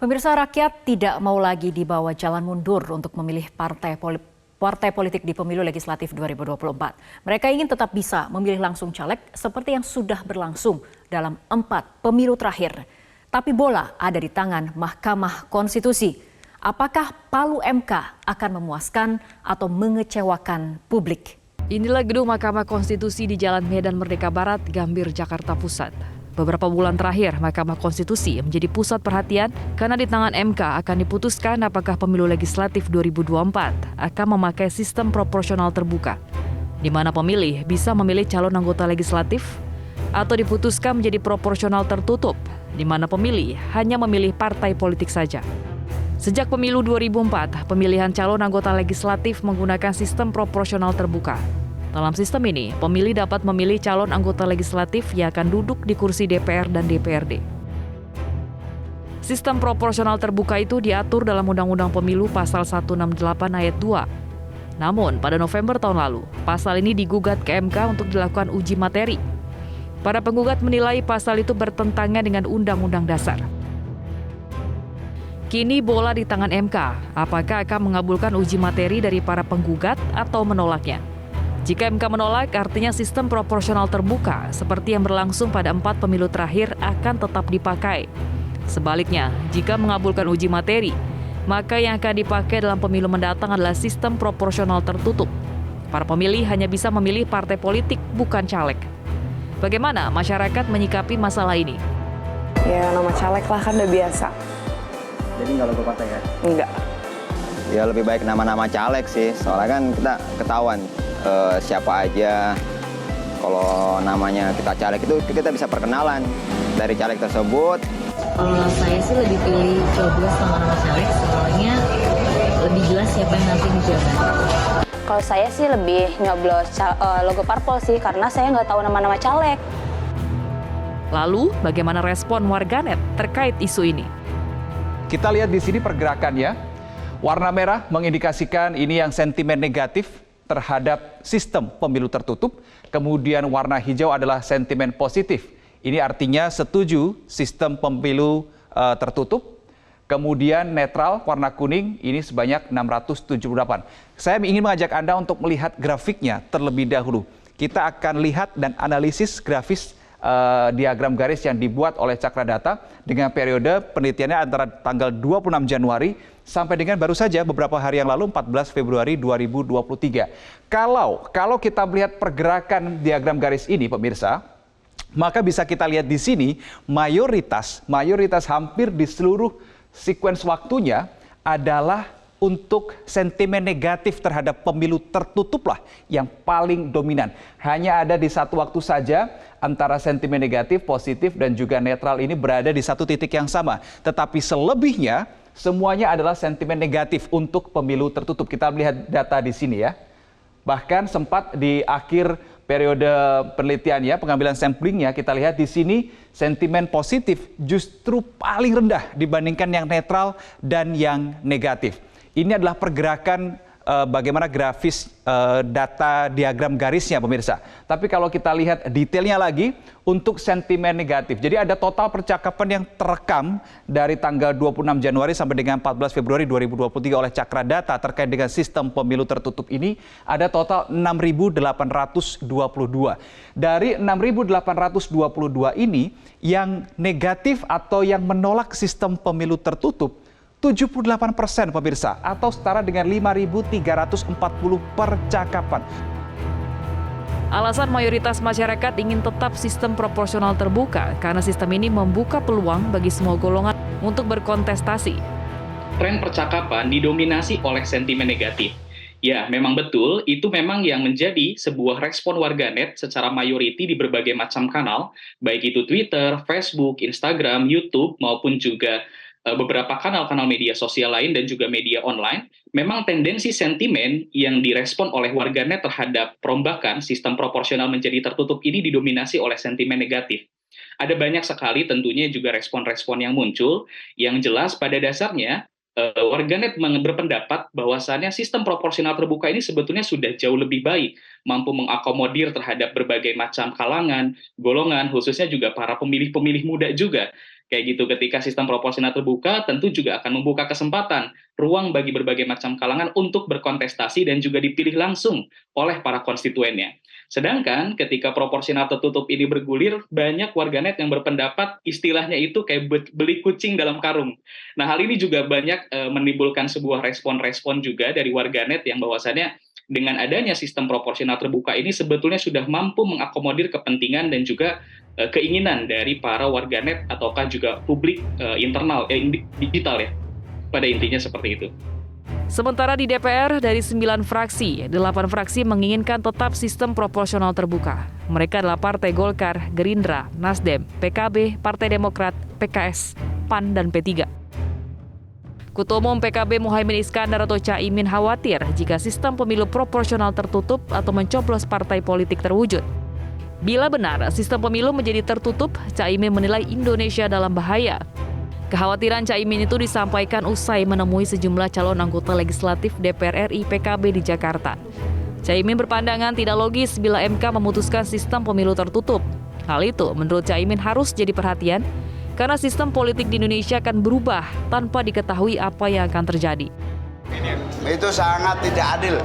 Pemirsa, rakyat tidak mau lagi dibawa jalan mundur untuk memilih partai politik di pemilu legislatif 2024. Mereka ingin tetap bisa memilih langsung caleg seperti yang sudah berlangsung dalam 4 pemilu terakhir. Tapi bola ada di tangan Mahkamah Konstitusi. Apakah palu MK akan memuaskan atau mengecewakan publik? Inilah gedung Mahkamah Konstitusi di Jalan Medan Merdeka Barat, Gambir, Jakarta Pusat. Beberapa bulan terakhir, Mahkamah Konstitusi menjadi pusat perhatian karena di tangan MK akan diputuskan apakah pemilu legislatif 2024 akan memakai sistem proporsional terbuka, di mana pemilih bisa memilih calon anggota legislatif, atau diputuskan menjadi proporsional tertutup, di mana pemilih hanya memilih partai politik saja. Sejak pemilu 2004, pemilihan calon anggota legislatif menggunakan sistem proporsional terbuka. Dalam sistem ini, pemilih dapat memilih calon anggota legislatif yang akan duduk di kursi DPR dan DPRD. Sistem proporsional terbuka itu diatur dalam Undang-Undang Pemilu Pasal 168 Ayat 2. Namun, pada November tahun lalu, pasal ini digugat ke MK untuk dilakukan uji materi. Para penggugat menilai pasal itu bertentangan dengan Undang-Undang Dasar. Kini bola di tangan MK, apakah akan mengabulkan uji materi dari para penggugat atau menolaknya? Jika MK menolak, artinya sistem proporsional terbuka seperti yang berlangsung pada 4 pemilu terakhir akan tetap dipakai. Sebaliknya, jika mengabulkan uji materi, maka yang akan dipakai dalam pemilu mendatang adalah sistem proporsional tertutup. Para pemilih hanya bisa memilih partai politik, bukan caleg. Bagaimana masyarakat menyikapi masalah ini? Ya nama caleg lah, kan udah biasa. Jadi nggak logo partai ya? Enggak. Ya lebih baik nama-nama caleg sih, soalnya kan kita ketahuan siapa aja. Kalau namanya kita caleg itu kita bisa perkenalan dari caleg tersebut. Kalau saya sih lebih pilih coblos sama nama caleg, soalnya lebih jelas siapa yang nanti dijabat. Kalau saya sih lebih nyoblos logo parpol sih, karena saya nggak tahu nama-nama caleg. Lalu, bagaimana respon warganet terkait isu ini? Kita lihat di sini pergerakannya. Warna merah mengindikasikan ini yang sentimen negatif terhadap sistem pemilu tertutup. Kemudian warna hijau adalah sentimen positif. Ini artinya setuju sistem pemilu tertutup. Kemudian netral warna kuning ini sebanyak 678. Saya ingin mengajak Anda untuk melihat grafiknya terlebih dahulu. Kita akan lihat dan analisis grafis diagram garis yang dibuat oleh Cakra Data dengan periode penelitiannya antara tanggal 26 Januari sampai dengan baru saja beberapa hari yang lalu 14 Februari 2023. Kalau kita melihat pergerakan diagram garis ini pemirsa, maka bisa kita lihat di sini mayoritas hampir di seluruh sekuens waktunya adalah untuk sentimen negatif terhadap pemilu tertutup lah yang paling dominan. Hanya ada di satu waktu saja antara sentimen negatif, positif, dan juga netral ini berada di satu titik yang sama. Tetapi selebihnya semuanya adalah sentimen negatif untuk pemilu tertutup. Kita melihat data di sini ya. Bahkan sempat di akhir periode penelitian ya, pengambilan samplingnya, kita lihat di sini sentimen positif justru paling rendah dibandingkan yang netral dan yang negatif. Ini adalah pergerakan bagaimana grafis data diagram garisnya pemirsa. Tapi kalau kita lihat detailnya lagi untuk sentimen negatif. Jadi ada total percakapan yang terekam dari tanggal 26 Januari sampai dengan 14 Februari 2023 oleh Cakra Data terkait dengan sistem pemilu tertutup ini ada total 6.822. Dari 6.822 ini yang negatif atau yang menolak sistem pemilu tertutup 78% pemirsa, atau setara dengan 5.340 percakapan. Alasan mayoritas masyarakat ingin tetap sistem proporsional terbuka karena sistem ini membuka peluang bagi semua golongan untuk berkontestasi. Tren percakapan didominasi oleh sentimen negatif. Ya, memang betul, itu memang yang menjadi sebuah respon warganet secara mayoriti di berbagai macam kanal, baik itu Twitter, Facebook, Instagram, YouTube, maupun juga beberapa kanal-kanal media sosial lain dan juga media online, memang tendensi sentimen yang direspon oleh warganet terhadap perombakan sistem proporsional menjadi tertutup ini didominasi oleh sentimen negatif. Ada banyak sekali tentunya juga respon-respon yang muncul, yang jelas pada dasarnya warganet berpendapat bahwasannya sistem proporsional terbuka ini sebetulnya sudah jauh lebih baik, mampu mengakomodir terhadap berbagai macam kalangan, golongan, khususnya juga para pemilih-pemilih muda juga. Kayak gitu, ketika sistem proporsional terbuka tentu juga akan membuka kesempatan, ruang bagi berbagai macam kalangan untuk berkontestasi dan juga dipilih langsung oleh para konstituennya. Sedangkan ketika proporsional tertutup ini bergulir, banyak warganet yang berpendapat istilahnya itu kayak beli kucing dalam karung. Nah, hal ini juga banyak menimbulkan sebuah respon-respon juga dari warganet yang bahwasannya dengan adanya sistem proporsional terbuka ini sebetulnya sudah mampu mengakomodir kepentingan dan juga keinginan dari para warganet ataukah juga publik internal digital ya. Pada intinya seperti itu. Sementara di DPR, dari 9 fraksi, 8 fraksi menginginkan tetap sistem proporsional terbuka. Mereka adalah Partai Golkar, Gerindra, Nasdem, PKB, Partai Demokrat, PKS, PAN, dan P3. Ketua Umum PKB Muhaimin Iskandar atau Caimin khawatir jika sistem pemilu proporsional tertutup atau mencoblos partai politik terwujud. Bila benar sistem pemilu menjadi tertutup, Caimin menilai Indonesia dalam bahaya. Kekhawatiran Caimin itu disampaikan usai menemui sejumlah calon anggota legislatif DPR RI PKB di Jakarta. Caimin berpandangan tidak logis bila MK memutuskan sistem pemilu tertutup. Hal itu menurut Caimin harus jadi perhatian karena sistem politik di Indonesia akan berubah tanpa diketahui apa yang akan terjadi. Itu sangat tidak adil.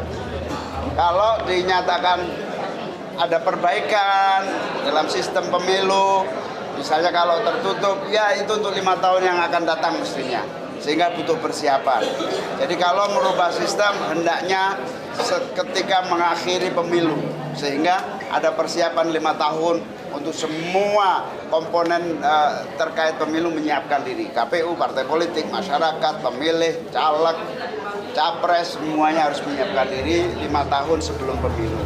Kalau dinyatakan ada perbaikan dalam sistem pemilu, misalnya kalau tertutup, ya itu untuk 5 tahun yang akan datang mestinya. Sehingga butuh persiapan. Jadi kalau merubah sistem, hendaknya ketika mengakhiri pemilu. Sehingga ada persiapan 5 tahun untuk semua komponen terkait pemilu menyiapkan diri. KPU, partai politik, masyarakat, pemilih, caleg, capres, semuanya harus menyiapkan diri 5 tahun sebelum pemilu.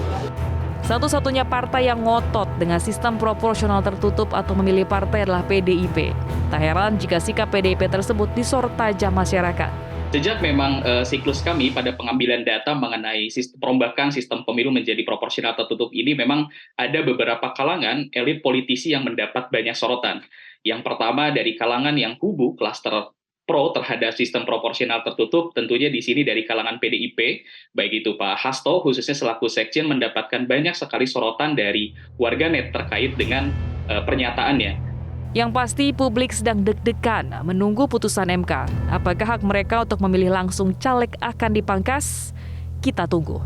Satu-satunya partai yang ngotot dengan sistem proporsional tertutup atau memilih partai adalah PDIP. Tak heran jika sikap PDIP tersebut disorot tajam masyarakat. Sejak memang siklus kami pada pengambilan data mengenai perombakan sistem pemilu menjadi proporsional tertutup ini memang ada beberapa kalangan elit politisi yang mendapat banyak sorotan. Yang pertama dari kalangan yang kubu klaster pro terhadap sistem proporsional tertutup, tentunya di sini dari kalangan PDIP, baik itu Pak Hasto khususnya selaku sekjen mendapatkan banyak sekali sorotan dari warganet terkait dengan pernyataannya. Yang pasti publik sedang deg-degan menunggu putusan MK. Apakah hak mereka untuk memilih langsung caleg akan dipangkas? Kita tunggu.